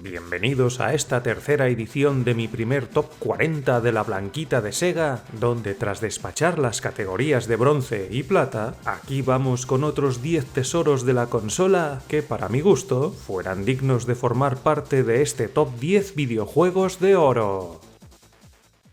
Bienvenidos a esta tercera edición de mi primer Top 40 de la Blanquita de Sega, donde tras despachar las categorías de bronce y plata, aquí vamos con otros 10 tesoros de la consola que, para mi gusto, fueran dignos de formar parte de este Top 10 videojuegos de oro.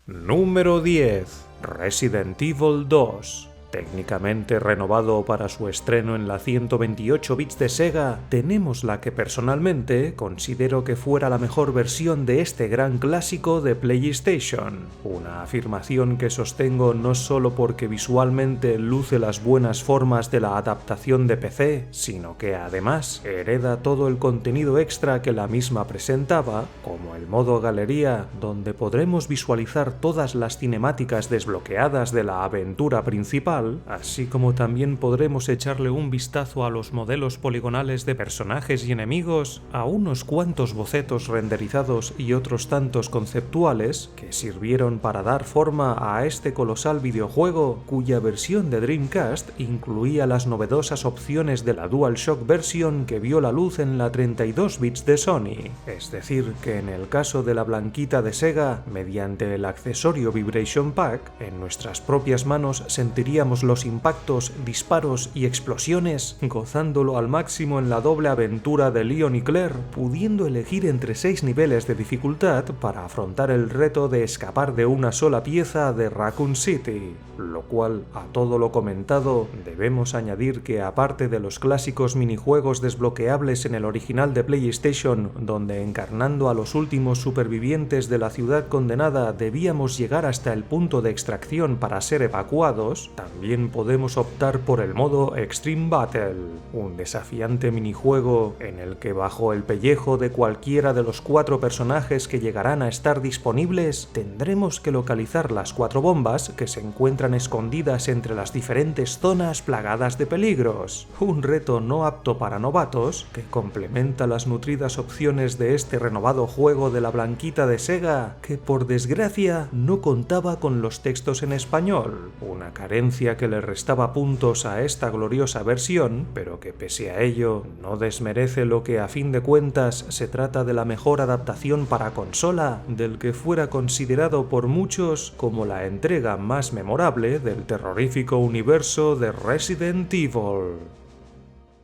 Número 10. Resident Evil 2. Técnicamente renovado para su estreno en la 128 bits de Sega, tenemos la que personalmente considero que fuera la mejor versión de este gran clásico de PlayStation. Una afirmación que sostengo no solo porque visualmente luce las buenas formas de la adaptación de PC, sino que además hereda todo el contenido extra que la misma presentaba, como el modo galería, donde podremos visualizar todas las cinemáticas desbloqueadas de la aventura principal, así como también podremos echarle un vistazo a los modelos poligonales de personajes y enemigos, a unos cuantos bocetos renderizados y otros tantos conceptuales que sirvieron para dar forma a este colosal videojuego, cuya versión de Dreamcast incluía las novedosas opciones de la DualShock Version que vio la luz en la 32 bits de Sony. Es decir, que en el caso de la Blanquita de Sega, mediante el accesorio Vibration Pack, en nuestras propias manos sentiríamos los impactos, disparos y explosiones, gozándolo al máximo en la doble aventura de Leon y Claire, pudiendo elegir entre 6 niveles de dificultad para afrontar el reto de escapar de una sola pieza de Raccoon City. Lo cual, a todo lo comentado, debemos añadir que aparte de los clásicos minijuegos desbloqueables en el original de PlayStation, donde encarnando a los últimos supervivientes de la ciudad condenada debíamos llegar hasta el punto de extracción para ser evacuados, también podemos optar por el modo Extreme Battle, un desafiante minijuego en el que bajo el pellejo de cualquiera de los 4 personajes que llegarán a estar disponibles, tendremos que localizar las 4 bombas que se encuentran escondidas entre las diferentes zonas plagadas de peligros. Un reto no apto para novatos que complementa las nutridas opciones de este renovado juego de la Blanquita de Sega, que por desgracia no contaba con los textos en español, una carencia que le restaba puntos a esta gloriosa versión, pero que pese a ello no desmerece lo que a fin de cuentas se trata de la mejor adaptación para consola del que fuera considerado por muchos como la entrega más memorable del terrorífico universo de Resident Evil.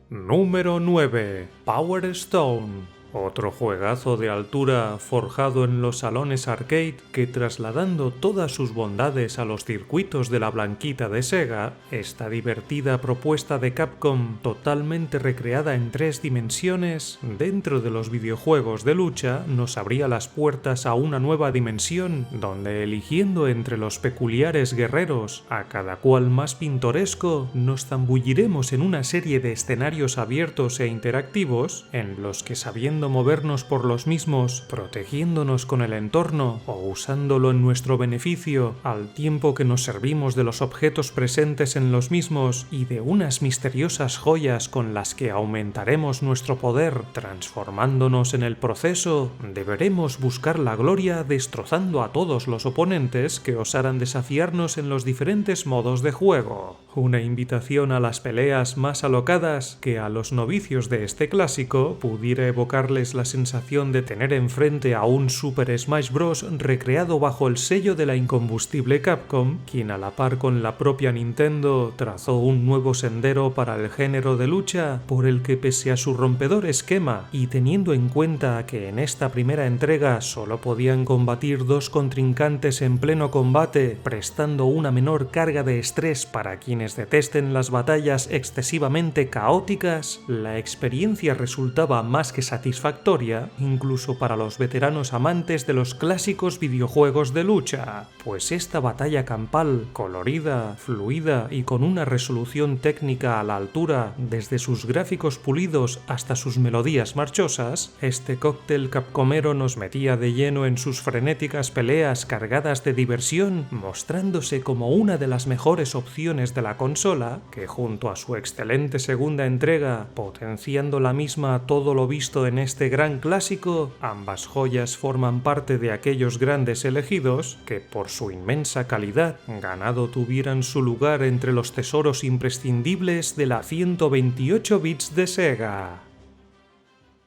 Número 9. Power Stone. Otro juegazo de altura forjado en los salones arcade que, trasladando todas sus bondades a los circuitos de la Blanquita de Sega, esta divertida propuesta de Capcom totalmente recreada en 3 dimensiones dentro de los videojuegos de lucha nos abría las puertas a una nueva dimensión donde, eligiendo entre los peculiares guerreros, a cada cual más pintoresco, nos zambulliremos en una serie de escenarios abiertos e interactivos en los que, sabiendo movernos por los mismos, protegiéndonos con el entorno o usándolo en nuestro beneficio, al tiempo que nos servimos de los objetos presentes en los mismos y de unas misteriosas joyas con las que aumentaremos nuestro poder, transformándonos en el proceso, deberemos buscar la gloria destrozando a todos los oponentes que osaran desafiarnos en los diferentes modos de juego. Una invitación a las peleas más alocadas que a los novicios de este clásico pudiera evocarles la sensación de tener enfrente a un Super Smash Bros. Recreado bajo el sello de la incombustible Capcom, quien a la par con la propia Nintendo trazó un nuevo sendero para el género de lucha, por el que pese a su rompedor esquema y teniendo en cuenta que en esta primera entrega solo podían combatir 2 contrincantes en pleno combate, prestando una menor carga de estrés para quienes detesten las batallas excesivamente caóticas, la experiencia resultaba más que satisfactoria, incluso para los veteranos amantes de los clásicos videojuegos de lucha, pues esta batalla campal, colorida, fluida y con una resolución técnica a la altura desde sus gráficos pulidos hasta sus melodías marchosas, este cóctel capcomero nos metía de lleno en sus frenéticas peleas cargadas de diversión, mostrándose como una de las mejores opciones de la consola, que junto a su excelente segunda entrega, potenciando la misma todo lo visto en este gran clásico, ambas joyas forman parte de aquellos grandes elegidos que, por su inmensa calidad, ganado tuvieran su lugar entre los tesoros imprescindibles de la 128 bits de Sega.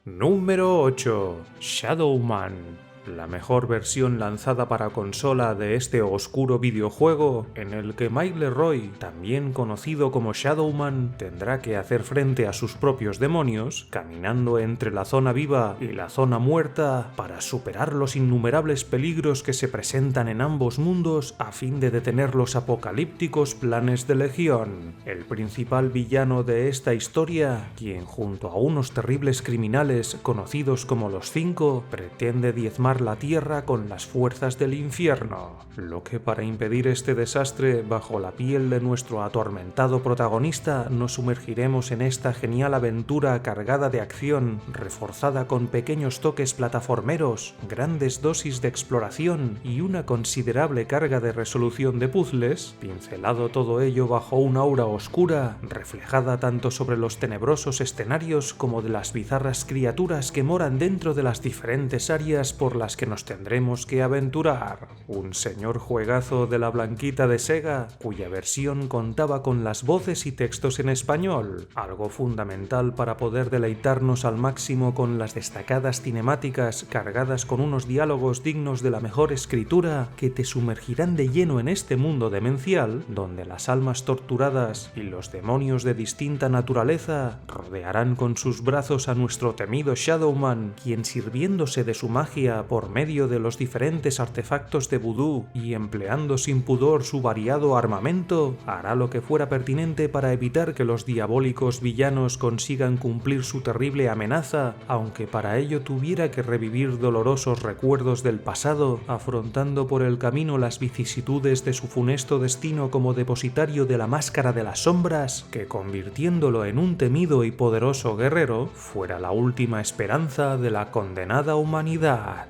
Número 8. Shadowman. La mejor versión lanzada para consola de este oscuro videojuego en el que Mike Leroy, también conocido como Shadowman, tendrá que hacer frente a sus propios demonios, caminando entre la zona viva y la zona muerta para superar los innumerables peligros que se presentan en ambos mundos a fin de detener los apocalípticos planes de Legión. El principal villano de esta historia, quien junto a unos terribles criminales conocidos como los Cinco, pretende diezmar la tierra con las fuerzas del infierno, lo que para impedir este desastre bajo la piel de nuestro atormentado protagonista nos sumergiremos en esta genial aventura cargada de acción, reforzada con pequeños toques plataformeros, grandes dosis de exploración y una considerable carga de resolución de puzzles, pincelado todo ello bajo una aura oscura, reflejada tanto sobre los tenebrosos escenarios como de las bizarras criaturas que moran dentro de las diferentes áreas por las que nos tendremos que aventurar. Un señor juegazo de la Blanquita de Sega, cuya versión contaba con las voces y textos en español, algo fundamental para poder deleitarnos al máximo con las destacadas cinemáticas cargadas con unos diálogos dignos de la mejor escritura que te sumergirán de lleno en este mundo demencial, donde las almas torturadas y los demonios de distinta naturaleza rodearán con sus brazos a nuestro temido Shadowman, quien sirviéndose de su magia por medio de los diferentes artefactos de vudú y empleando sin pudor su variado armamento, hará lo que fuera pertinente para evitar que los diabólicos villanos consigan cumplir su terrible amenaza, aunque para ello tuviera que revivir dolorosos recuerdos del pasado, afrontando por el camino las vicisitudes de su funesto destino como depositario de la Máscara de las Sombras, que convirtiéndolo en un temido y poderoso guerrero, fuera la última esperanza de la condenada humanidad.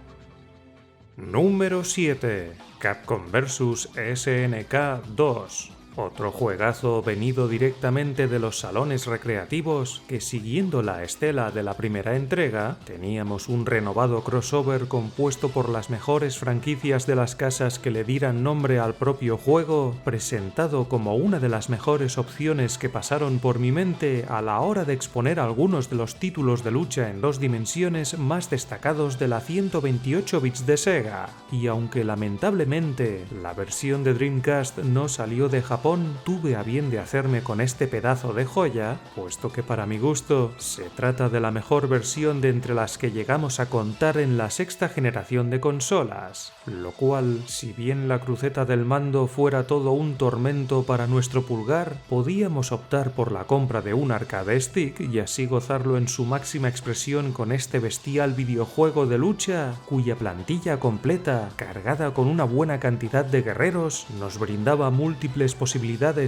Número 7. Capcom vs SNK 2. Otro juegazo venido directamente de los salones recreativos que, siguiendo la estela de la primera entrega, teníamos un renovado crossover compuesto por las mejores franquicias de las casas que le dieran nombre al propio juego, presentado como una de las mejores opciones que pasaron por mi mente a la hora de exponer algunos de los títulos de lucha en dos dimensiones más destacados de la 128 bits de Sega. Y aunque lamentablemente la versión de Dreamcast no salió de Japón, tuve a bien de hacerme con este pedazo de joya, puesto que para mi gusto se trata de la mejor versión de entre las que llegamos a contar en la sexta generación de consolas, lo cual, si bien la cruceta del mando fuera todo un tormento para nuestro pulgar, podíamos optar por la compra de un arcade stick y así gozarlo en su máxima expresión con este bestial videojuego de lucha, cuya plantilla completa, cargada con una buena cantidad de guerreros, nos brindaba múltiples posibilidades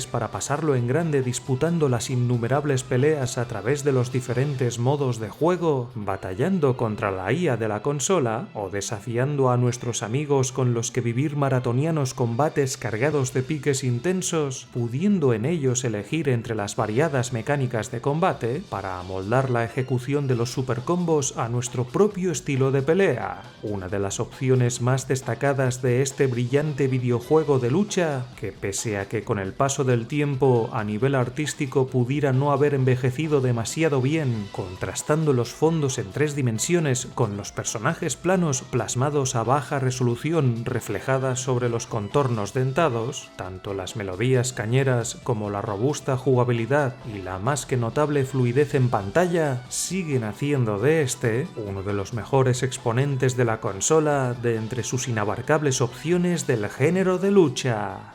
para pasarlo en grande disputando las innumerables peleas a través de los diferentes modos de juego, batallando contra la IA de la consola o desafiando a nuestros amigos con los que vivir maratonianos combates cargados de piques intensos, pudiendo en ellos elegir entre las variadas mecánicas de combate para amoldar la ejecución de los supercombos a nuestro propio estilo de pelea. Una de las opciones más destacadas de este brillante videojuego de lucha, que pese a que con el paso del tiempo a nivel artístico pudiera no haber envejecido demasiado bien, contrastando los fondos en 3 dimensiones con los personajes planos plasmados a baja resolución reflejadas sobre los contornos dentados, tanto las melodías cañeras como la robusta jugabilidad y la más que notable fluidez en pantalla siguen haciendo de este uno de los mejores exponentes de la consola de entre sus inabarcables opciones del género de lucha.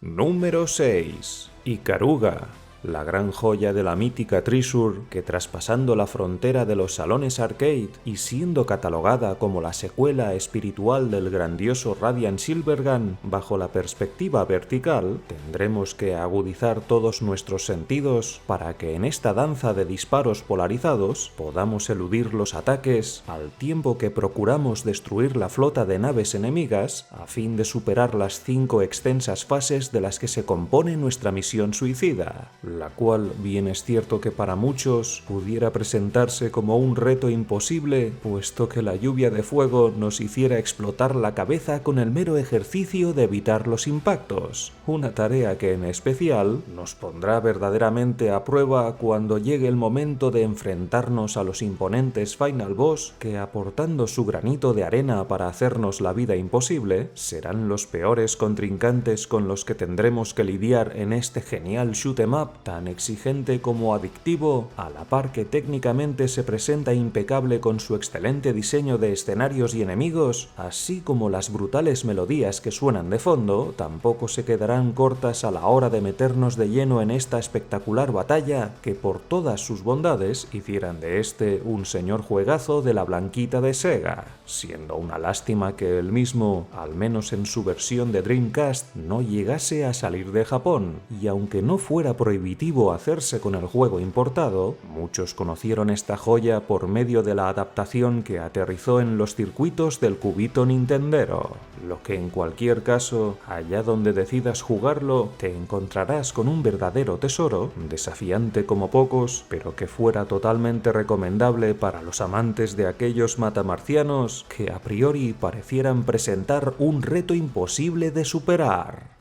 Número 6. Ikaruga. La gran joya de la mítica Treasure que, traspasando la frontera de los salones arcade y siendo catalogada como la secuela espiritual del grandioso Radiant Silvergun bajo la perspectiva vertical, tendremos que agudizar todos nuestros sentidos para que en esta danza de disparos polarizados podamos eludir los ataques al tiempo que procuramos destruir la flota de naves enemigas a fin de superar las 5 extensas fases de las que se compone nuestra misión suicida. la cual bien es cierto que para muchos pudiera presentarse como un reto imposible, puesto que la lluvia de fuego nos hiciera explotar la cabeza con el mero ejercicio de evitar los impactos, una tarea que en especial nos pondrá verdaderamente a prueba cuando llegue el momento de enfrentarnos a los imponentes Final Boss que, aportando su granito de arena para hacernos la vida imposible, serán los peores contrincantes con los que tendremos que lidiar en este genial shoot 'em up tan exigente como adictivo, a la par que técnicamente se presenta impecable con su excelente diseño de escenarios y enemigos, así como las brutales melodías que suenan de fondo, tampoco se quedarán cortas a la hora de meternos de lleno en esta espectacular batalla que por todas sus bondades hicieran de este un señor juegazo de la blanquita de Sega, siendo una lástima que el mismo, al menos en su versión de Dreamcast, no llegase a salir de Japón, y aunque no fuera prohibitivo hacerse con el juego importado, muchos conocieron esta joya por medio de la adaptación que aterrizó en los circuitos del cubito nintendero, lo que en cualquier caso, allá donde decidas jugarlo, te encontrarás con un verdadero tesoro, desafiante como pocos, pero que fuera totalmente recomendable para los amantes de aquellos matamarcianos que a priori parecieran presentar un reto imposible de superar.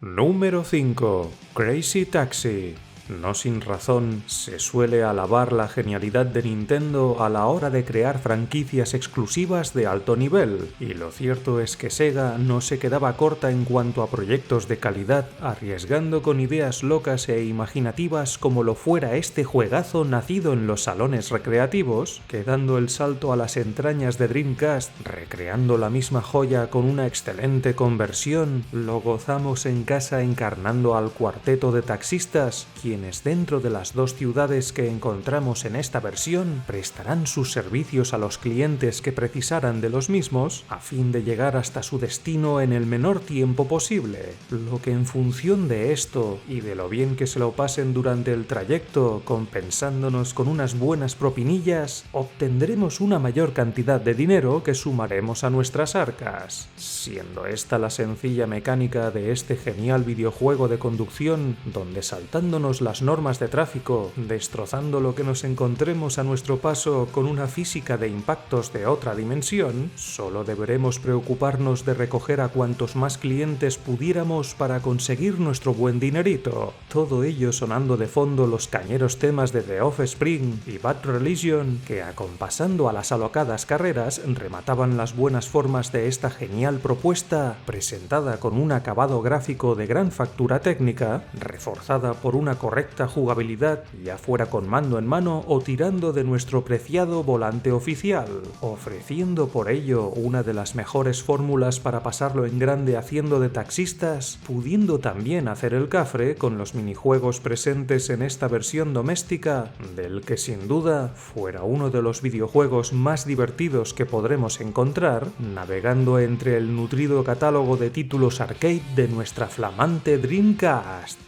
Número 5. Crazy Taxi. No sin razón, se suele alabar la genialidad de Nintendo a la hora de crear franquicias exclusivas de alto nivel, y lo cierto es que Sega no se quedaba corta en cuanto a proyectos de calidad, arriesgando con ideas locas e imaginativas como lo fuera este juegazo nacido en los salones recreativos, que dando el salto a las entrañas de Dreamcast, recreando la misma joya con una excelente conversión, lo gozamos en casa encarnando al cuarteto de taxistas, quienes dentro de las dos ciudades que encontramos en esta versión prestarán sus servicios a los clientes que precisaran de los mismos a fin de llegar hasta su destino en el menor tiempo posible, lo que en función de esto y de lo bien que se lo pasen durante el trayecto compensándonos con unas buenas propinillas, obtendremos una mayor cantidad de dinero que sumaremos a nuestras arcas, siendo esta la sencilla mecánica de este genial videojuego de conducción donde saltándonos las normas de tráfico, destrozando lo que nos encontremos a nuestro paso con una física de impactos de otra dimensión, solo deberemos preocuparnos de recoger a cuantos más clientes pudiéramos para conseguir nuestro buen dinerito, todo ello sonando de fondo los cañeros temas de The Offspring y Bad Religion que, acompasando a las alocadas carreras, remataban las buenas formas de esta genial propuesta, presentada con un acabado gráfico de gran factura técnica, reforzada por una correcta jugabilidad, ya fuera con mando en mano o tirando de nuestro preciado volante oficial, ofreciendo por ello una de las mejores fórmulas para pasarlo en grande haciendo de taxistas, pudiendo también hacer el cafre con los minijuegos presentes en esta versión doméstica, del que sin duda fuera uno de los videojuegos más divertidos que podremos encontrar, navegando entre el nutrido catálogo de títulos arcade de nuestra flamante Dreamcast.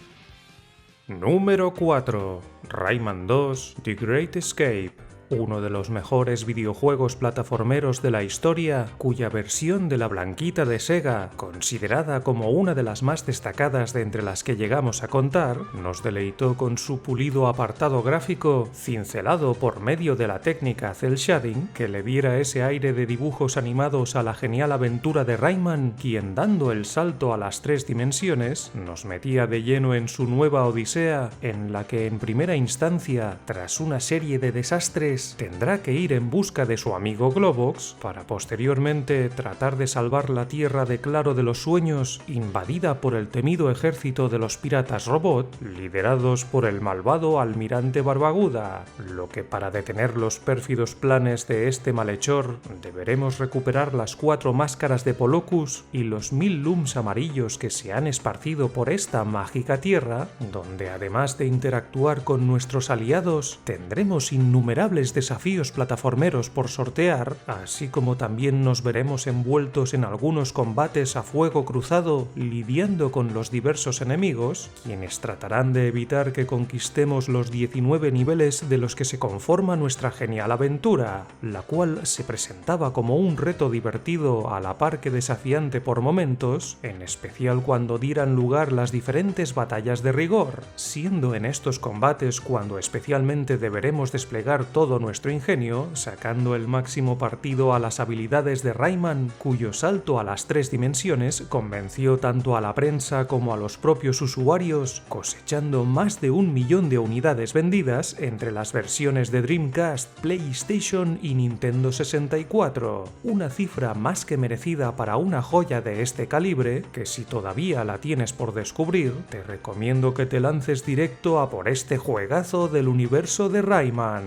Número 4. Rayman 2: The Great Escape. Uno de los mejores videojuegos plataformeros de la historia, cuya versión de la blanquita de Sega, considerada como una de las más destacadas de entre las que llegamos a contar, nos deleitó con su pulido apartado gráfico, cincelado por medio de la técnica cel shading, que le diera ese aire de dibujos animados a la genial aventura de Rayman, quien dando el salto a las 3 dimensiones, nos metía de lleno en su nueva odisea, en la que en primera instancia, tras una serie de desastres, tendrá que ir en busca de su amigo Globox para posteriormente tratar de salvar la tierra de Claro de los Sueños, invadida por el temido ejército de los piratas robot, liderados por el malvado almirante Barbaguda, lo que para detener los pérfidos planes de este malhechor deberemos recuperar las 4 máscaras de Polocus y los 1000 lums amarillos que se han esparcido por esta mágica tierra, donde además de interactuar con nuestros aliados, tendremos innumerables innumerables desafíos plataformeros por sortear, así como también nos veremos envueltos en algunos combates a fuego cruzado lidiando con los diversos enemigos, quienes tratarán de evitar que conquistemos los 19 niveles de los que se conforma nuestra genial aventura, la cual se presentaba como un reto divertido a la par que desafiante por momentos, en especial cuando dieran lugar las diferentes batallas de rigor, siendo en estos combates cuando especialmente deberemos desplegar todo nuestro ingenio, sacando el máximo partido a las habilidades de Rayman, cuyo salto a las 3 dimensiones convenció tanto a la prensa como a los propios usuarios, cosechando más de 1 millón de unidades vendidas entre las versiones de Dreamcast, PlayStation y Nintendo 64, una cifra más que merecida para una joya de este calibre, que si todavía la tienes por descubrir, te recomiendo que te lances directo a por este juegazo del universo de Rayman.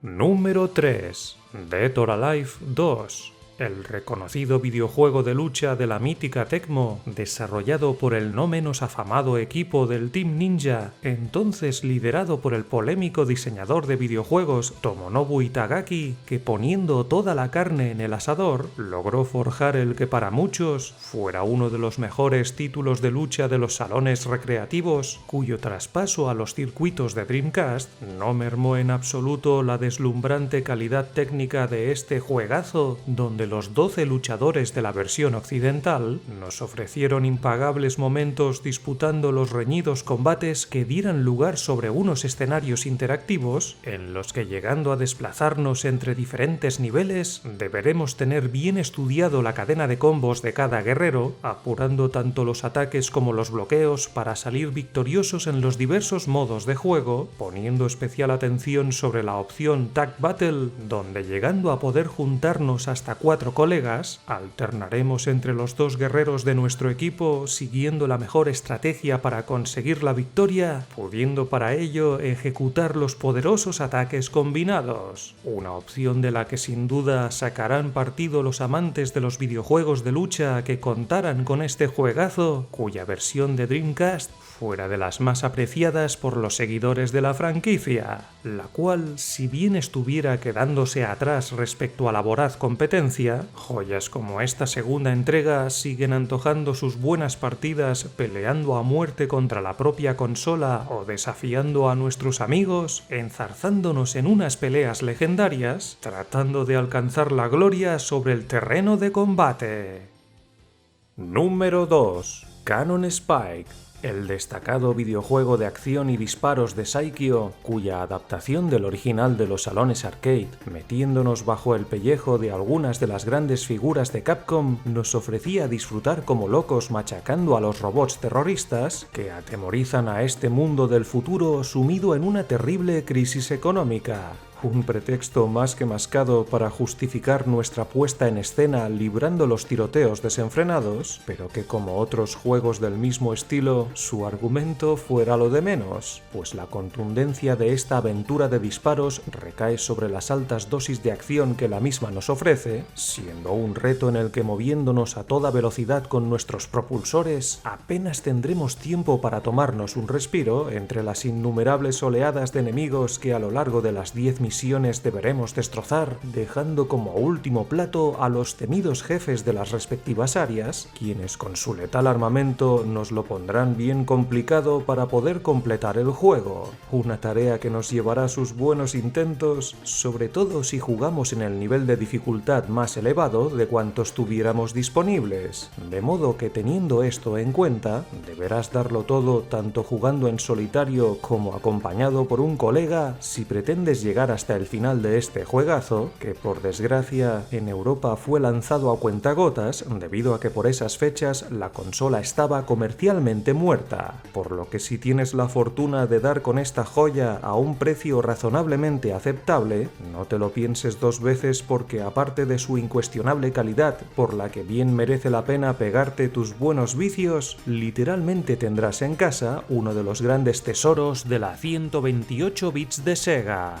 Número 3. Dead or Alive 2. El reconocido videojuego de lucha de la mítica Tecmo, desarrollado por el no menos afamado equipo del Team Ninja, entonces liderado por el polémico diseñador de videojuegos Tomonobu Itagaki, que poniendo toda la carne en el asador, logró forjar el que para muchos fuera uno de los mejores títulos de lucha de los salones recreativos, cuyo traspaso a los circuitos de Dreamcast no mermó en absoluto la deslumbrante calidad técnica de este juegazo, donde los 12 luchadores de la versión occidental nos ofrecieron impagables momentos disputando los reñidos combates que dieran lugar sobre unos escenarios interactivos en los que, llegando a desplazarnos entre diferentes niveles, deberemos tener bien estudiado la cadena de combos de cada guerrero, apurando tanto los ataques como los bloqueos para salir victoriosos en los diversos modos de juego, poniendo especial atención sobre la opción Tag Battle, donde, llegando a poder juntarnos hasta 4 colegas, alternaremos entre los 2 guerreros de nuestro equipo siguiendo la mejor estrategia para conseguir la victoria, pudiendo para ello ejecutar los poderosos ataques combinados. Una opción de la que sin duda sacarán partido los amantes de los videojuegos de lucha que contaran con este juegazo, cuya versión de Dreamcast fuera de las más apreciadas por los seguidores de la franquicia, la cual, si bien estuviera quedándose atrás respecto a la voraz competencia, joyas como esta segunda entrega siguen antojando sus buenas partidas peleando a muerte contra la propia consola o desafiando a nuestros amigos, enzarzándonos en unas peleas legendarias, tratando de alcanzar la gloria sobre el terreno de combate. Número 2. Cannon Spike. El destacado videojuego de acción y disparos de Saikyo, cuya adaptación del original de los salones arcade, metiéndonos bajo el pellejo de algunas de las grandes figuras de Capcom, nos ofrecía disfrutar como locos machacando a los robots terroristas que atemorizan a este mundo del futuro sumido en una terrible crisis económica. Un pretexto más que mascado para justificar nuestra puesta en escena librando los tiroteos desenfrenados, pero que, como otros juegos del mismo estilo, su argumento fuera lo de menos, pues la contundencia de esta aventura de disparos recae sobre las altas dosis de acción que la misma nos ofrece, siendo un reto en el que, moviéndonos a toda velocidad con nuestros propulsores, apenas tendremos tiempo para tomarnos un respiro entre las innumerables oleadas de enemigos que a lo largo de las 10 misiones deberemos destrozar, dejando como último plato a los temidos jefes de las respectivas áreas, quienes con su letal armamento nos lo pondrán bien complicado para poder completar el juego, una tarea que nos llevará sus buenos intentos, sobre todo si jugamos en el nivel de dificultad más elevado de cuantos tuviéramos disponibles, de modo que, teniendo esto en cuenta, deberás darlo todo tanto jugando en solitario como acompañado por un colega si pretendes llegar hasta el final de este juegazo, que por desgracia en Europa fue lanzado a cuentagotas debido a que por esas fechas la consola estaba comercialmente muerta, por lo que si tienes la fortuna de dar con esta joya a un precio razonablemente aceptable, no te lo pienses 2 veces, porque aparte de su incuestionable calidad, por la que bien merece la pena pegarte tus buenos vicios, literalmente tendrás en casa uno de los grandes tesoros de la 128 bits de Sega.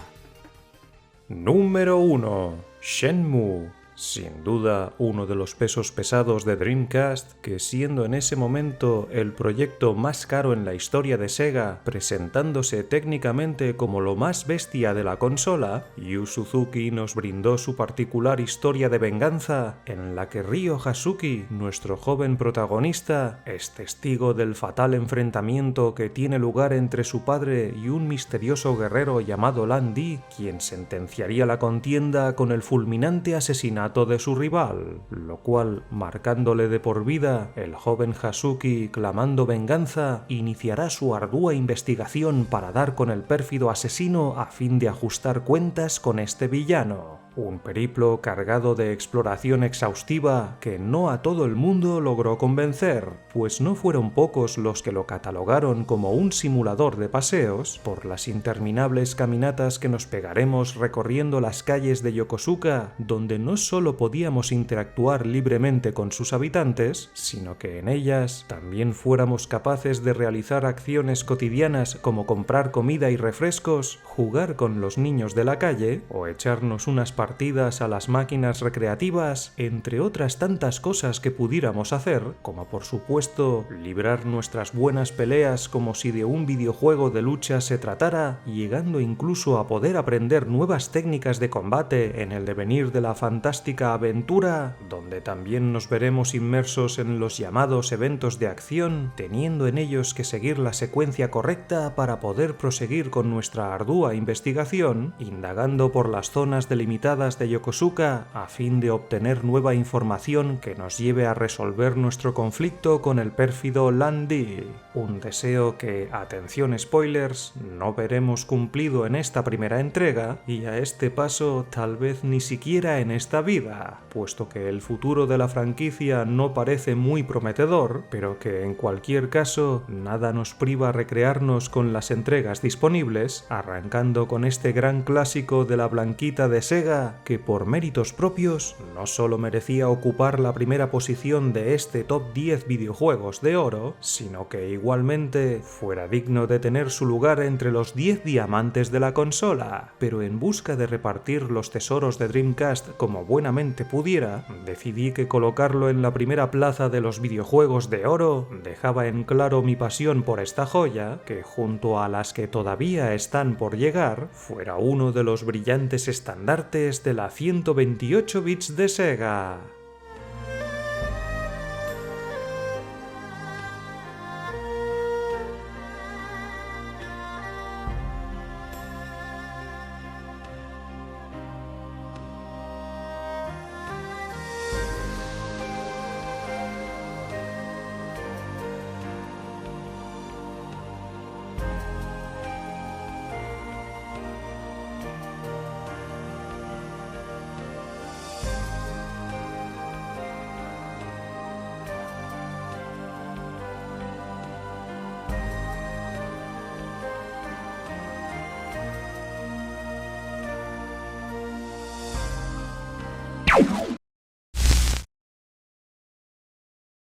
Número 1. Shenmue. Sin duda, uno de los pesos pesados de Dreamcast, que siendo en ese momento el proyecto más caro en la historia de Sega, presentándose técnicamente como lo más bestia de la consola, Yu Suzuki nos brindó su particular historia de venganza, en la que Ryo Hazuki, nuestro joven protagonista, es testigo del fatal enfrentamiento que tiene lugar entre su padre y un misterioso guerrero llamado Lan Di, quien sentenciaría la contienda con el fulminante asesinato de su rival, lo cual, marcándole de por vida, el joven Hazuki, clamando venganza, iniciará su ardua investigación para dar con el pérfido asesino a fin de ajustar cuentas con este villano. Un periplo cargado de exploración exhaustiva que no a todo el mundo logró convencer, pues no fueron pocos los que lo catalogaron como un simulador de paseos por las interminables caminatas que nos pegaremos recorriendo las calles de Yokosuka, donde no solo podíamos interactuar libremente con sus habitantes, sino que en ellas también fuéramos capaces de realizar acciones cotidianas como comprar comida y refrescos, jugar con los niños de la calle o echarnos unas partidas a las máquinas recreativas, entre otras tantas cosas que pudiéramos hacer, como por supuesto librar nuestras buenas peleas como si de un videojuego de lucha se tratara, llegando incluso a poder aprender nuevas técnicas de combate en el devenir de la fantástica aventura, donde también nos veremos inmersos en los llamados eventos de acción, teniendo en ellos que seguir la secuencia correcta para poder proseguir con nuestra ardua investigación, indagando por las zonas delimitadas de Yokosuka a fin de obtener nueva información que nos lleve a resolver nuestro conflicto con el pérfido Lan Di. Un deseo que, atención spoilers, no veremos cumplido en esta primera entrega y a este paso tal vez ni siquiera en esta vida, puesto que el futuro de la franquicia no parece muy prometedor, pero que en cualquier caso nada nos priva a recrearnos con las entregas disponibles, arrancando con este gran clásico de la blanquita de Sega, que por méritos propios no solo merecía ocupar la primera posición de este top 10 videojuegos de oro, sino que igualmente fuera digno de tener su lugar entre los 10 diamantes de la consola. Pero en busca de repartir los tesoros de Dreamcast como buenamente pudiera, decidí que colocarlo en la primera plaza de los videojuegos de oro dejaba en claro mi pasión por esta joya, que junto a las que todavía están por llegar, fuera uno de los brillantes estandartes de la 128 bits de Sega. You